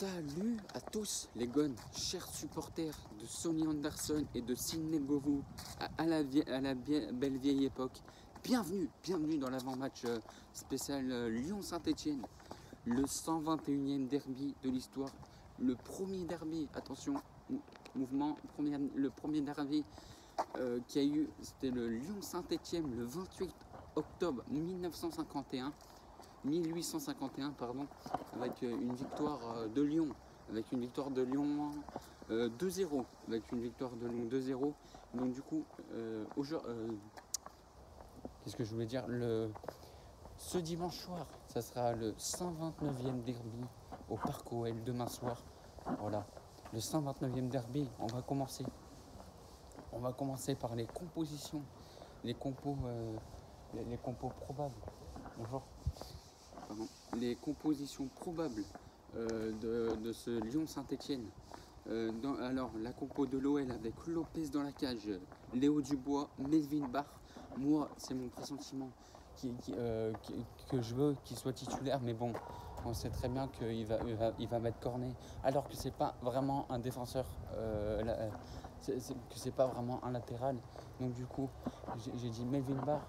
Salut à tous les gones, chers supporters de Sonny Anderson et de Sidney Govou à la belle vieille époque. Bienvenue dans l'avant-match spécial Lyon-Saint-Etienne, le 121e derby de l'histoire, le premier derby, attention, mouvement, le premier derby qui a eu, c'était le Lyon-Saint-Etienne le 28 octobre 1851, pardon, avec une victoire de Lyon, 2-0, Donc du coup, qu'est-ce que je voulais dire, ce dimanche soir, ça sera le 129e derby au Parc OL demain soir. Voilà, le 129e derby. On va commencer par les compositions, les compos probables. Bonjour. Les compositions probables de ce Lyon-Saint-Etienne. Alors, la compo de l'OL avec Lopez dans la cage, Léo Dubois, Melvin Barr. Moi, c'est mon pressentiment que je veux qu'il soit titulaire, mais bon, on sait très bien qu'il va mettre Cornet, alors que c'est pas vraiment un défenseur, que c'est pas vraiment un latéral. Donc du coup, j'ai dit Melvin Barr,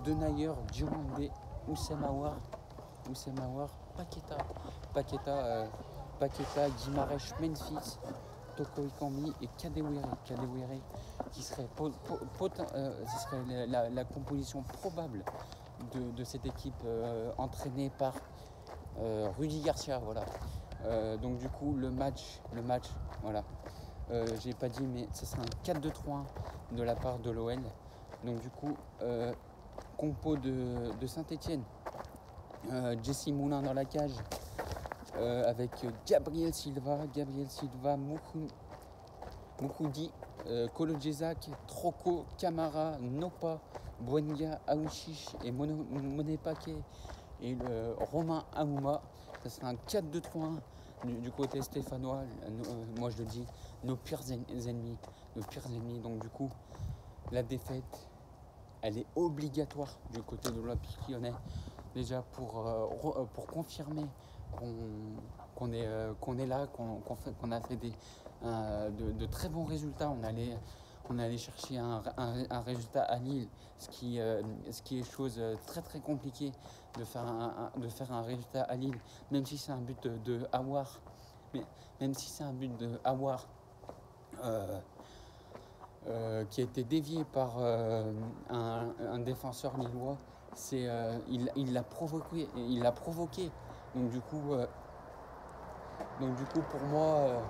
Denayer, Diomandé, Oussem Aouar, Paqueta, Guimarães, Memphis, Toko Ekambi et Kadewere qui serait, ce serait la composition probable de cette équipe entraînée par Rudy Garcia. Voilà. Donc du coup le match, voilà. J'ai pas dit, mais ce sera un 4-2-3-1 de la part de l'OL. Donc du coup, compo de Saint-Etienne. Jesse Moulin dans la cage avec Gabriel Silva, Moukoudi, Kolo Djezak, Troko, Camara, Nopa, Boenga, Aouchiche et Monepake et Romain Amouma. Ça sera un 4-2-3-1 du côté stéphanois. Moi je le dis, nos pires ennemis. Donc du coup, la défaite, elle est obligatoire du côté de l'Olympique Lyonnais. Déjà pour confirmer qu'on est là, qu'on a fait de très bons résultats. On allait chercher un résultat à Lille, ce qui est chose très très compliquée de faire un résultat à Lille, même si c'est un but de Aouar, qui a été dévié par un défenseur lillois. Il l'a provoqué. Donc du coup pour moi,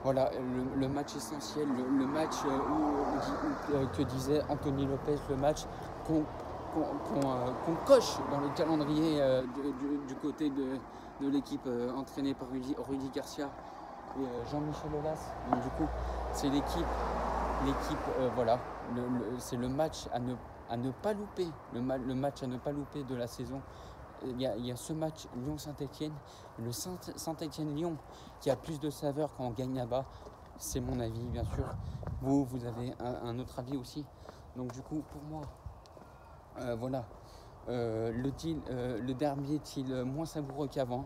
voilà, le match essentiel, le match que disait Anthony Lopez, le match qu'on coche dans le calendrier du côté de l'équipe entraînée par Rudy Garcia et Jean-Michel Aulas. Donc du coup, c'est l'équipe, voilà, c'est le match à ne pas louper, le match à ne pas louper de la saison. Il y a ce match Lyon-Saint-Etienne, le Saint-Etienne-Lyon qui a plus de saveur quand on gagne là-bas. C'est mon avis, bien sûr. Vous avez un autre avis aussi. Donc du coup, pour moi, voilà, le derby est-il moins savoureux qu'avant?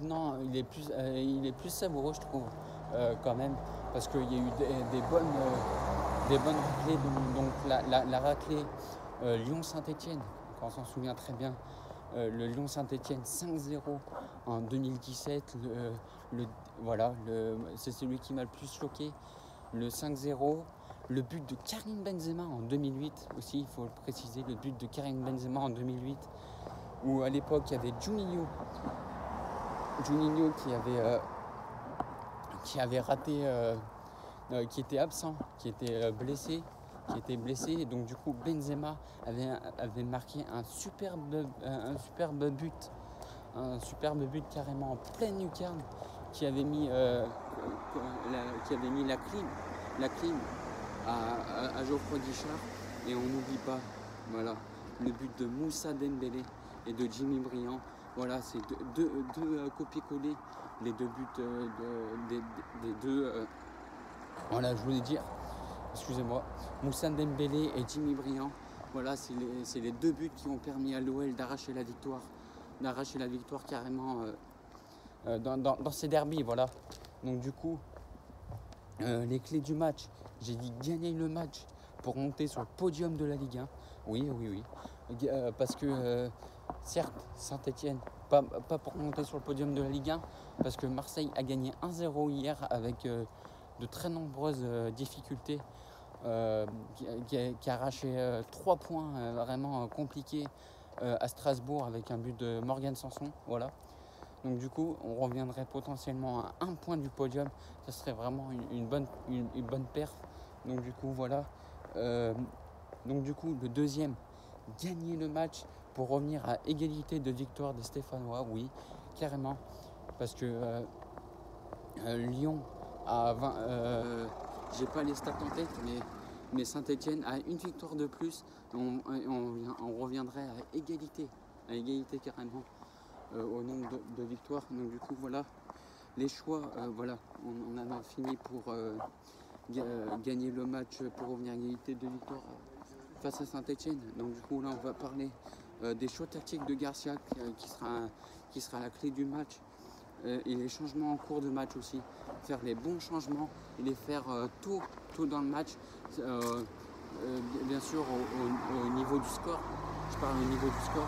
Non, il est plus savoureux, je trouve, quand même, parce qu'il y a eu des bonnes raclées. Donc la raclée Lyon-Saint-Etienne, on s'en souvient très bien, le Lyon-Saint-Etienne 5-0 en 2017, c'est celui qui m'a le plus choqué, le 5-0, le but de Karim Benzema en 2008 aussi, il faut le préciser, le but de Karim Benzema en 2008, où à l'époque il y avait Juninho qui avait raté, qui était absent, qui était blessé, et donc du coup Benzema avait marqué un superbe but carrément en pleine lucarne, qui avait mis la clim à Geoffroy Guichard. Et on n'oublie pas, voilà, le but de Moussa Dembélé et de Jimmy Briand. Voilà, c'est deux copier-coller, les deux buts des deux. Voilà, je voulais dire, excusez-moi, Moussa Dembélé et Jimmy Briand. Voilà, c'est les deux buts qui ont permis à l'OL d'arracher la victoire d'arracher la victoire carrément dans ces derbies, voilà. Donc du coup, les clés du match, j'ai dit gagner le match pour monter sur le podium de la Ligue 1. Oui. Parce que certes, Saint-Etienne, pas pour monter sur le podium de la Ligue 1, parce que Marseille a gagné 1-0 hier avec de très nombreuses difficultés, qui a arraché 3 points vraiment compliqués à Strasbourg avec un but de Morgan Sanson. Voilà. Donc du coup, on reviendrait potentiellement à 1 point du podium. Ça serait vraiment une bonne perf. Donc du coup, voilà. Donc du coup, le deuxième, gagner le match pour revenir à égalité de victoire des Stéphanois. Oui, carrément. Parce que Lyon a 20... j'ai pas les stats en tête, mais Saint-Etienne a une victoire de plus. On reviendrait à égalité carrément. Au nombre de victoires. Donc du coup voilà les choix, voilà, on en a fini pour gagner le match pour revenir à égalité de victoires face à Saint-Etienne. Donc du coup là on va parler des choix tactiques de Garcia qui sera la clé du match, et les changements en cours de match aussi, faire les bons changements et les faire tôt dans le match, bien sûr au niveau du score. Je parle au niveau du score.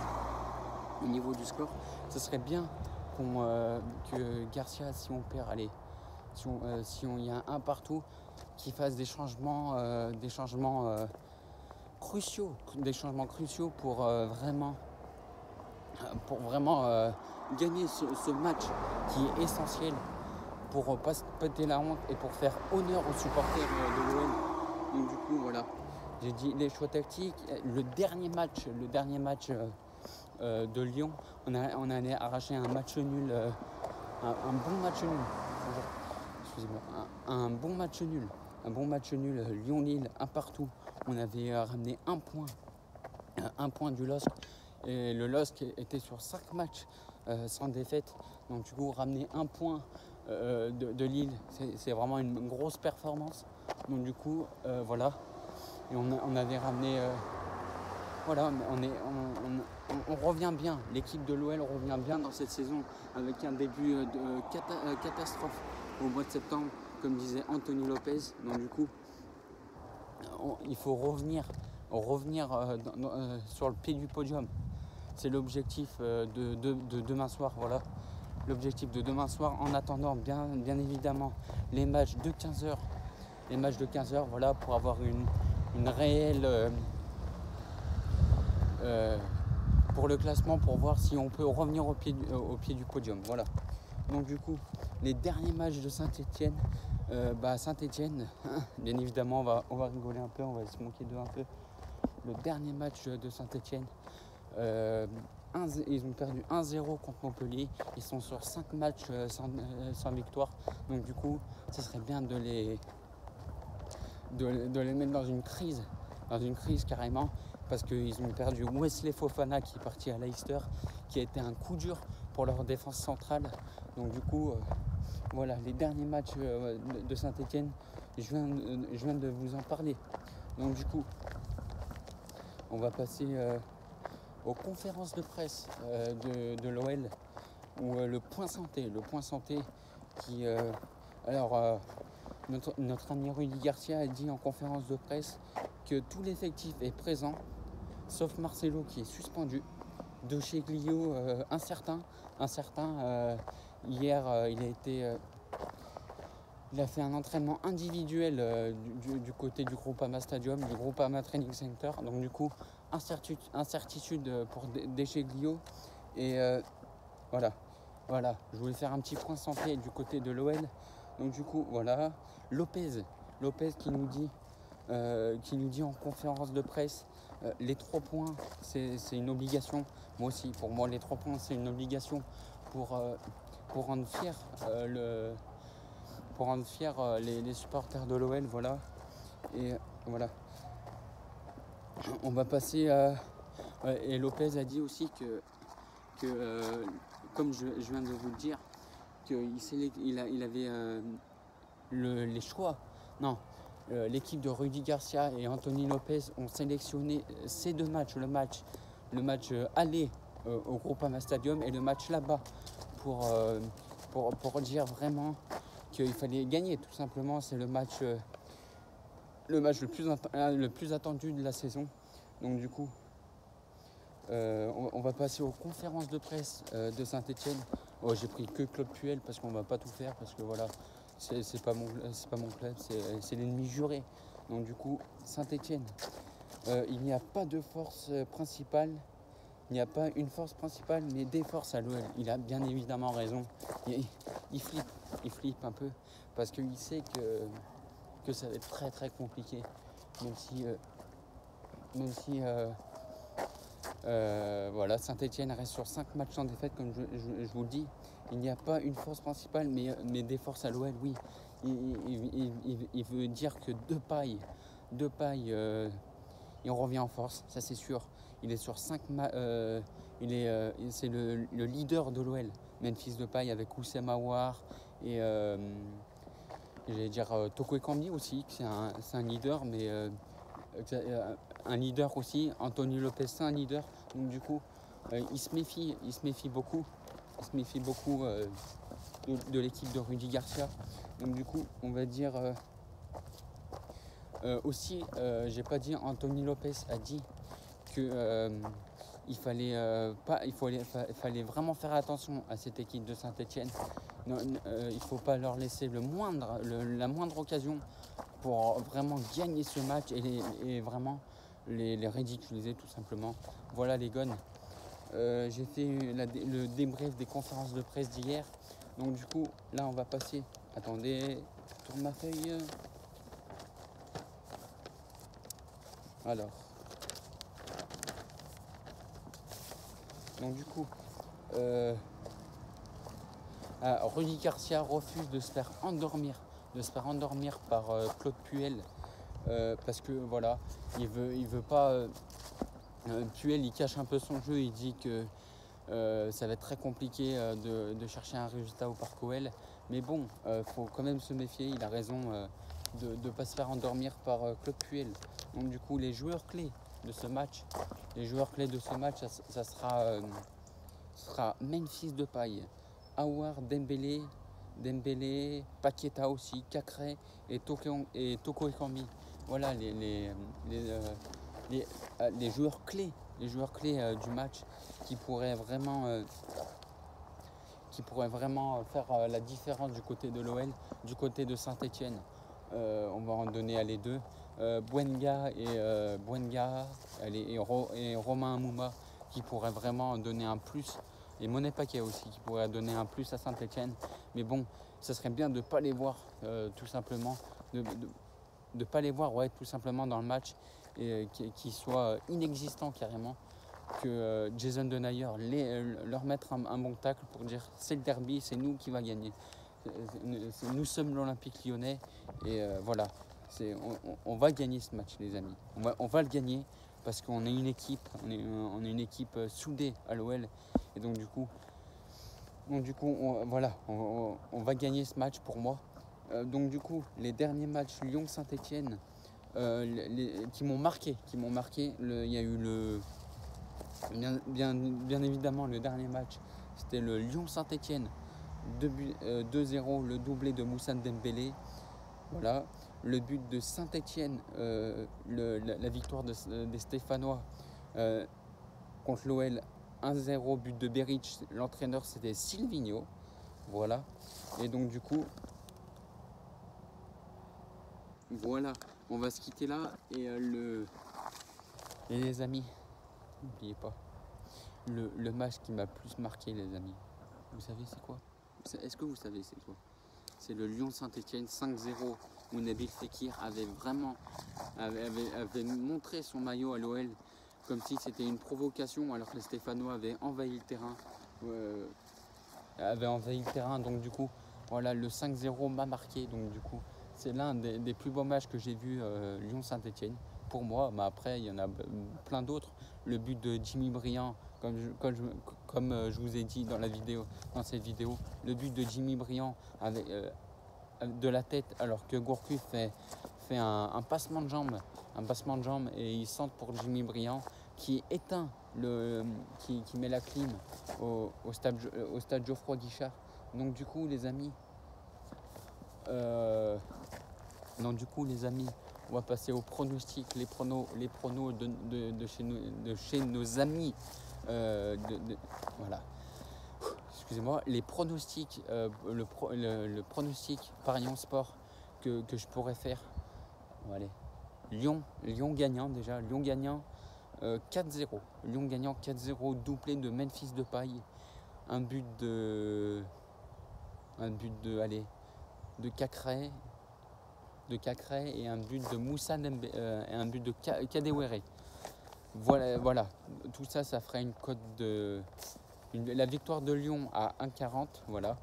Au niveau du score, ce serait bien que Garcia, si on perd, allez, si on y a un partout, qu'il fasse des changements cruciaux, pour vraiment gagner ce match qui est essentiel pour pas se péter la honte et pour faire honneur aux supporters de l'OM. Donc du coup voilà, j'ai dit les choix tactiques. Le dernier match de Lyon, on allait arracher un match nul, un bon match nul. Excusez-moi, un bon match nul, Lyon-Lille, un partout. On avait ramené un point du LOSC, et le LOSC était sur 5 matchs sans défaite. Donc du coup, ramener un point de Lille, c'est vraiment une grosse performance. Donc du coup, voilà, et on avait ramené... voilà, on revient bien. L'équipe de l'OL revient bien dans cette saison avec un début de catastrophe au mois de septembre, comme disait Anthony Lopez. Donc du coup, il faut revenir sur le pied du podium. C'est l'objectif de demain soir. Voilà, l'objectif de demain soir. En attendant, bien évidemment, les matchs de 15h. Voilà, pour avoir une réelle... pour le classement, pour voir si on peut revenir au pied du podium. Voilà. Donc du coup, les derniers matchs de Saint-Etienne, Saint-Etienne, bien évidemment, on va rigoler un peu, on va se moquer d'eux un peu. Le dernier match de Saint-Etienne, ils ont perdu 1-0 contre Montpellier. Ils sont sur 5 matchs sans victoire. Donc du coup, ce serait bien de les mettre dans une crise carrément, parce qu'ils ont perdu Wesley Fofana qui est parti à Leicester, qui a été un coup dur pour leur défense centrale. Donc du coup, voilà, les derniers matchs de Saint-Etienne, je viens de vous en parler. Donc du coup, on va passer aux conférences de presse de l'OL, ou le point santé qui... notre ami Rudy Garcia a dit en conférence de presse que tout l'effectif est présent, sauf Marcelo qui est suspendu. De chez Glio, incertain. Hier, il a fait un entraînement individuel du côté du Groupama Stadium, du Groupama Training Center. Donc du coup, incertitude pour Descheglio. Et voilà, je voulais faire un petit point santé du côté de l'OL. Donc du coup, voilà, Lopez qui nous dit en conférence de presse, les 3 points, c'est une obligation. Moi aussi, pour moi, les 3 points, c'est une obligation pour rendre fiers les supporters de l'OL. Voilà. Et voilà. On va passer à... Et Lopez a dit aussi que comme je viens de vous le dire, qu'il avait les choix. Non, l'équipe de Rudy Garcia et Anthony Lopez ont sélectionné ces 2 matchs, le match aller au Groupama Stadium et le match là-bas pour, pour dire vraiment qu'il fallait gagner. Tout simplement, c'est le match le plus attendu de la saison. Donc du coup, on va passer aux conférences de presse de Saint-Etienne. Oh, j'ai pris que Claude Puel parce qu'on va pas tout faire, parce que voilà, c'est pas mon club, c'est l'ennemi juré. Donc du coup, Saint-Etienne, il n'y a pas de force principale, il n'y a pas une force principale, mais des forces à l'OL. Il a bien évidemment raison. Il flippe un peu, parce qu'il sait que ça va être très très compliqué, même si voilà, Saint-Etienne reste sur 5 matchs sans défaite, comme je vous le dis. Il n'y a pas une force principale, mais des forces à l'OL, oui. Il veut dire que Depay, il revient en force, ça c'est sûr. Il est sur 5 matchs, c'est le leader de l'OL, Memphis Depay, avec Oussem Aouar et j'allais dire Toko Ekambi aussi, c'est un leader, mais un leader aussi. Anthony Lopez, c'est un leader. Donc du coup, il se méfie beaucoup. Il se méfie beaucoup de l'équipe de Rudy Garcia. Donc du coup, on va dire aussi, j'ai pas dit, Anthony Lopez a dit que il fallait vraiment faire attention à cette équipe de Saint-Etienne. Il ne faut pas leur laisser la moindre occasion pour vraiment gagner ce match et vraiment les ridiculiser tout simplement. Voilà les gones. J'ai fait le débrief des conférences de presse d'hier. Donc du coup, là on va passer. Attendez, je tourne ma feuille. Alors. Donc du coup, Rudy Garcia refuse de se faire endormir par Claude Puel, parce que voilà, il veut pas. Puel, il cache un peu son jeu, il dit que ça va être très compliqué de chercher un résultat au Parc OL, mais bon, faut quand même se méfier. Il a raison de ne pas se faire endormir par Claude Puel. Donc du coup, les joueurs clés de ce match, ça sera Memphis Depay, Aouar, Dembélé, Paqueta aussi, Cacré et Toko Ekambi. Voilà les joueurs clés, du match qui pourraient vraiment faire la différence du côté de l'OL, du côté de Saint-Etienne. On va en donner à les deux. Buenga et Romain Amouma qui pourraient vraiment donner un plus, et Monet Paquet aussi qui pourrait donner un plus à Saint-Etienne. Mais bon, ça serait bien de ne pas les voir tout simplement, de pas les voir tout simplement dans le match, et qui soient inexistants carrément, que Jason Denayer leur mettre un bon tacle pour dire c'est le derby, c'est nous qui va gagner. Nous sommes l'Olympique Lyonnais et voilà, on va gagner ce match les amis. On va le gagner parce qu'on est une équipe, on est une équipe soudée à l'OL, et donc du coup on va gagner ce match pour moi. Donc du coup, les derniers matchs Lyon-Saint-Etienne qui m'ont marqué, il y a eu bien évidemment le dernier match, c'était le Lyon-Saint-Etienne 2-0, le doublé de Moussa Dembélé. Voilà, le but de Saint-Etienne, la victoire des Stéphanois contre l'OL 1-0, but de Beric, l'entraîneur c'était Silvino. Voilà, et donc du coup, voilà, on va se quitter là, et les amis, n'oubliez pas, le match qui m'a plus marqué les amis, vous savez c'est quoi? Est-ce que vous savez c'est quoi? C'est le Lyon-Saint-Etienne 5-0, où Nabil Fekir avait montré son maillot à l'OL comme si c'était une provocation, alors que les Stéphanois avaient envahi le terrain. Donc du coup, voilà, le 5-0 m'a marqué. Donc du coup, c'est l'un des plus beaux matchs que j'ai vu Lyon-Saint-Etienne pour moi. Mais après, il y en a plein d'autres. Le but de Jimmy Briand, comme je vous ai dit dans cette vidéo, le but de Jimmy Briand avec de la tête, alors que Gourcuff fait un passement de jambe, et il centre pour Jimmy Briand. qui éteint, qui met la clim au stade Geoffroy Guichard. Donc du coup les amis, on va passer aux pronostics, les pronos de chez nos amis. Voilà. Excusez-moi, les pronostics, le pronostic Parions Sport que je pourrais faire. Bon, allez. Lyon gagnant déjà, Lyon gagnant 4-0. Lyon gagnant 4-0, doublé de Memphis Depay. Un but de Cacré et un but de Moussa et un but de Kadewere. Voilà, tout ça, ça ferait une cote la victoire de Lyon à 1,40, voilà.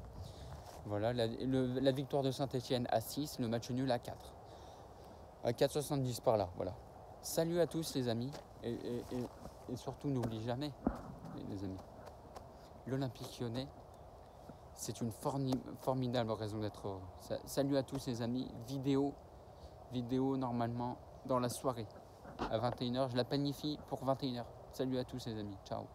La victoire de Saint-Etienne à 6, le match nul à 4. À 4,70 par là, voilà. Salut à tous les amis, et surtout n'oublie jamais, les amis, l'Olympique Lyonnais, c'est une formidable raison d'être heureux. Salut à tous les amis, vidéo normalement dans la soirée, à 21h, je la planifie pour 21h. Salut à tous les amis, ciao.